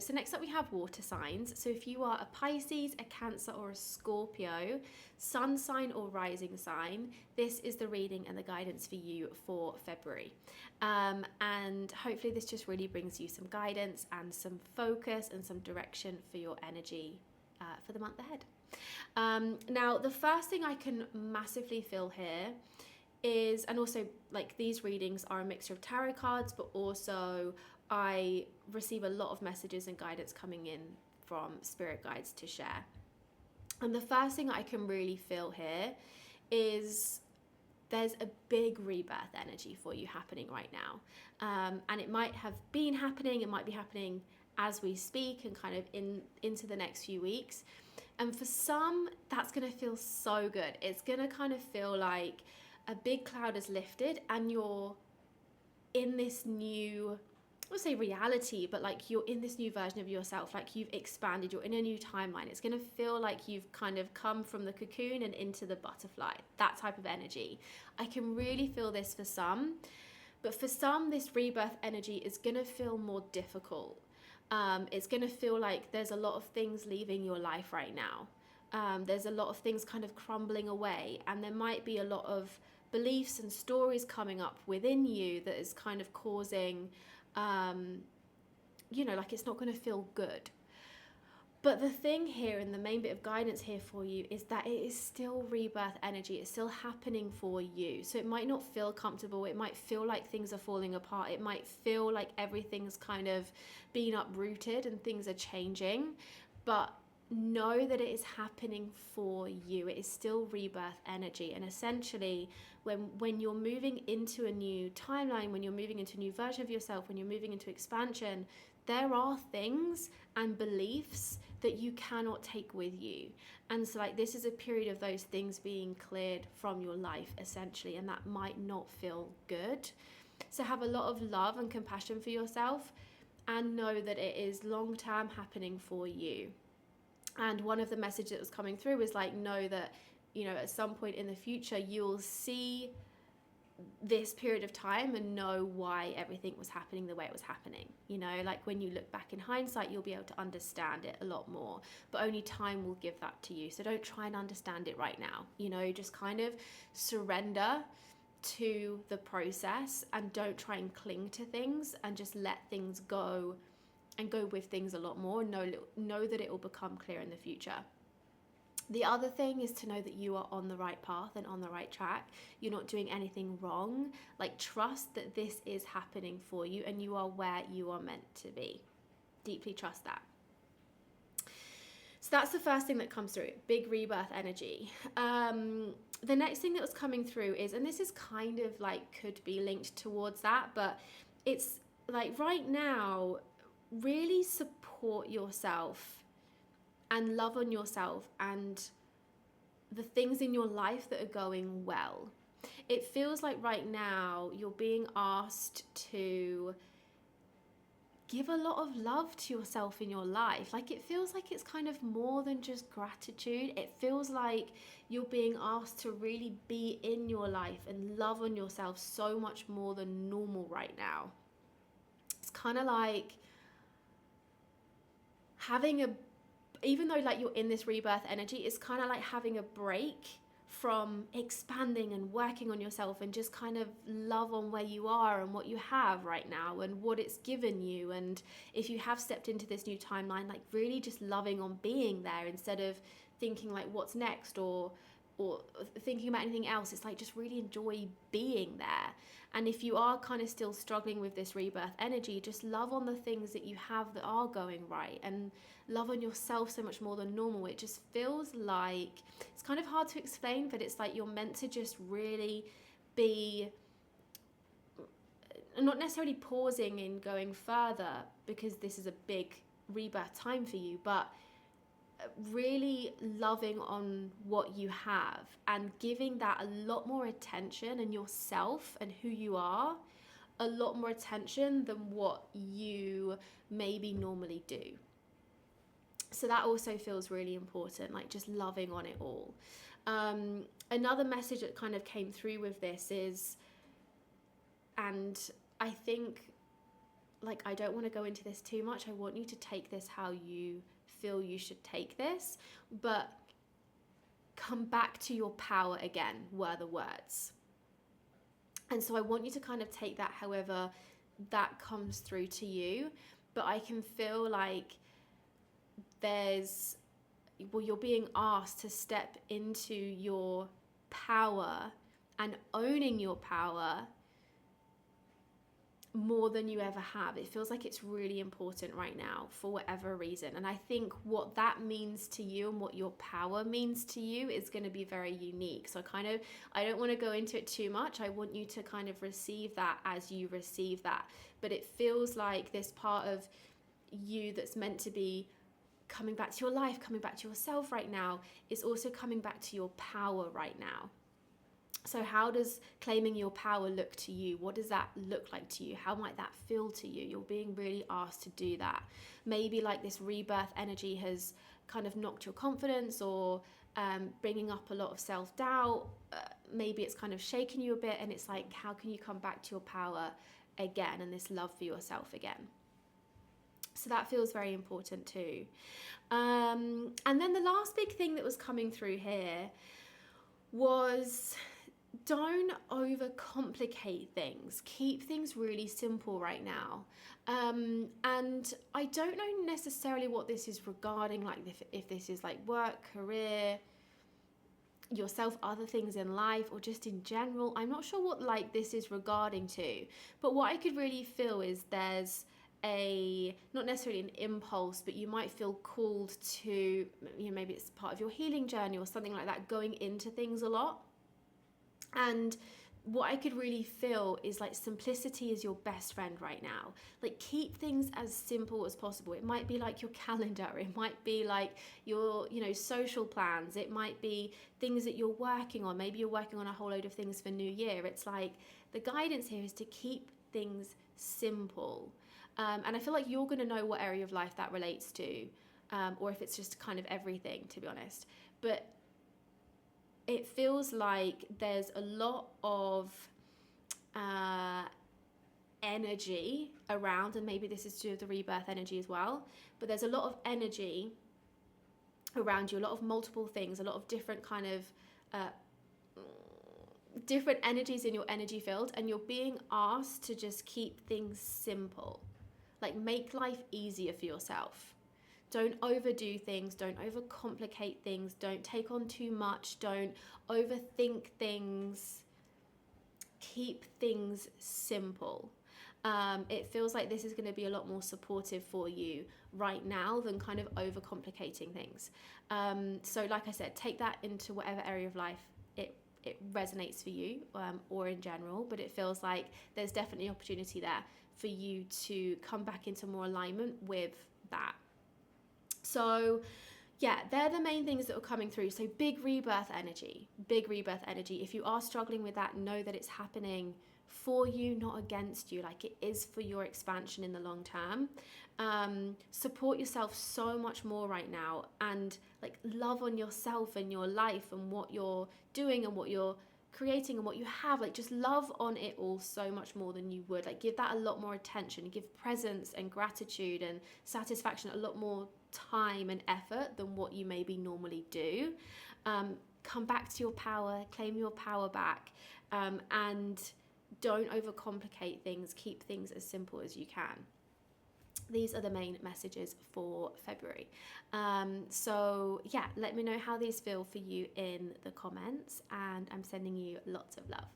So next up we have water signs. So if you are a Pisces, a Cancer or a Scorpio, sun sign or rising sign, this is the reading and the guidance for you for February. And hopefully this just really brings you some guidance and some focus and some direction for your energy for the month ahead. Now, the first thing I can massively feel here is, and also like these readings are a mixture of tarot cards, but also I receive a lot of messages and guidance coming in from spirit guides to share. And the first thing I can really feel here is there's a big rebirth energy for you happening right now. And it might have been happening, it might be happening as we speak and kind of into the next few weeks. And for some, that's going to feel so good. It's going to kind of feel like a big cloud is lifted and you're in this new, I would say reality, but like you're in this new version of yourself, like you've expanded, you're in a new timeline. It's going to feel like you've kind of come from the cocoon and into the butterfly, that type of energy. I can really feel this for some, but for some, this rebirth energy is going to feel more difficult. It's going to feel like there's a lot of things leaving your life right now. There's a lot of things kind of crumbling away, and there might be a lot of beliefs and stories coming up within you that is kind of causing, like it's not going to feel good. But the thing here, and the main bit of guidance here for you, is that it is still rebirth energy. It's still happening for you. So it might not feel comfortable. It might feel like things are falling apart. It might feel like everything's kind of been uprooted and things are changing. But know that it is happening for you. It is still rebirth energy. And essentially, when you're moving into a new timeline, when you're moving into a new version of yourself, when you're moving into expansion, there are things and beliefs that you cannot take with you. And so like this is a period of those things being cleared from your life essentially, and that might not feel good. So have a lot of love and compassion for yourself and know that it is long-term happening for you. And one of the messages that was coming through was like, know that, at some point in the future, you'll see this period of time and know why everything was happening the way it was happening. Like when you look back in hindsight, you'll be able to understand it a lot more, but only time will give that to you. So don't try and understand it right now, just kind of surrender to the process and don't try and cling to things, and just let things go and go with things a lot more. Know that it will become clear in the future. The other thing is to know that you are on the right path and on the right track. You're not doing anything wrong. Like, trust that this is happening for you and you are where you are meant to be. Deeply trust that. So that's the first thing that comes through, big rebirth energy. The next thing that was coming through is, and this is kind of like could be linked towards that, but it's like right now, really support yourself and love on yourself and the things in your life that are going well. It feels like right now you're being asked to give a lot of love to yourself in your life. Like it feels like it's kind of more than just gratitude. It feels like you're being asked to really be in your life and love on yourself so much more than normal right now. It's kind of like even though like you're in this rebirth energy, it's kind of like having a break from expanding and working on yourself and just kind of love on where you are and what you have right now and what it's given you. And if you have stepped into this new timeline, like really just loving on being there instead of thinking like what's next or thinking about anything else. It's like just really enjoy being there. And if you are kind of still struggling with this rebirth energy, just love on the things that you have that are going right and love on yourself so much more than normal. It just feels like, it's kind of hard to explain, but it's like you're meant to just really be, not necessarily pausing and going further because this is a big rebirth time for you, but really loving on what you have and giving that a lot more attention, and yourself and who you are a lot more attention than what you maybe normally do. So that also feels really important, like just loving on it all. Another message that kind of came through with this is, and I think like, I don't want to go into this too much. I want you to take this how you feel you should take this, but come back to your power again, were the words. And so I want you to kind of take that however that comes through to you. But I can feel like you're being asked to step into your power and owning your power more than you ever have. It feels like it's really important right now for whatever reason. And I think what that means to you and what your power means to you is going to be very unique. So I don't want to go into it too much. I want you to kind of receive that as you receive that. But it feels like this part of you that's meant to be coming back to your life, coming back to yourself right now, is also coming back to your power right now. So how does claiming your power look to you? What does that look like to you? How might that feel to you? You're being really asked to do that. Maybe like this rebirth energy has kind of knocked your confidence, or bringing up a lot of self-doubt. Maybe it's kind of shaken you a bit, and it's like, how can you come back to your power again and this love for yourself again? So that feels very important too. And then the last big thing that was coming through here was, don't overcomplicate things. Keep things really simple right now. And I don't know necessarily what this is regarding, like if this is like work, career, yourself, other things in life, or just in general. I'm not sure what like this is regarding to, but what I could really feel is there's not necessarily an impulse, but you might feel called to, maybe it's part of your healing journey or something like that, going into things a lot. And what I could really feel is like simplicity is your best friend right now. Like, keep things as simple as possible. It might be like your calendar, it might be like your social plans, it might be things that you're working on. Maybe you're working on a whole load of things for New Year. It's like the guidance here is to keep things simple. And I feel like you're going to know what area of life that relates to, or if it's just kind of everything, to be honest. But it feels like there's a lot of energy around, and maybe this is to do with the rebirth energy as well, but there's a lot of energy around you, a lot of multiple things, a lot of different kind of different energies in your energy field, and you're being asked to just keep things simple. Like, make life easier for yourself. Don't overdo things, don't overcomplicate things, don't take on too much, don't overthink things. Keep things simple. It feels like this is going to be a lot more supportive for you right now than kind of overcomplicating things. So like I said, take that into whatever area of life it resonates for you, or in general, but it feels like there's definitely opportunity there for you to come back into more alignment with that. So yeah, they're the main things that are coming through. So big rebirth energy. If you are struggling with that, know that it's happening for you, not against you. Like, it is for your expansion in the long term. Support yourself so much more right now, and like, love on yourself and your life and what you're doing and what you're creating and what you have. Like, just love on it all so much more than you would. Like, give that a lot more attention. Give presence and gratitude and satisfaction a lot more time and effort than what you maybe normally do. Come back to your power, claim your power back, and don't overcomplicate things. Keep things as simple as you can. These are the main messages for February. So yeah, let me know how these feel for you in the comments, and I'm sending you lots of love.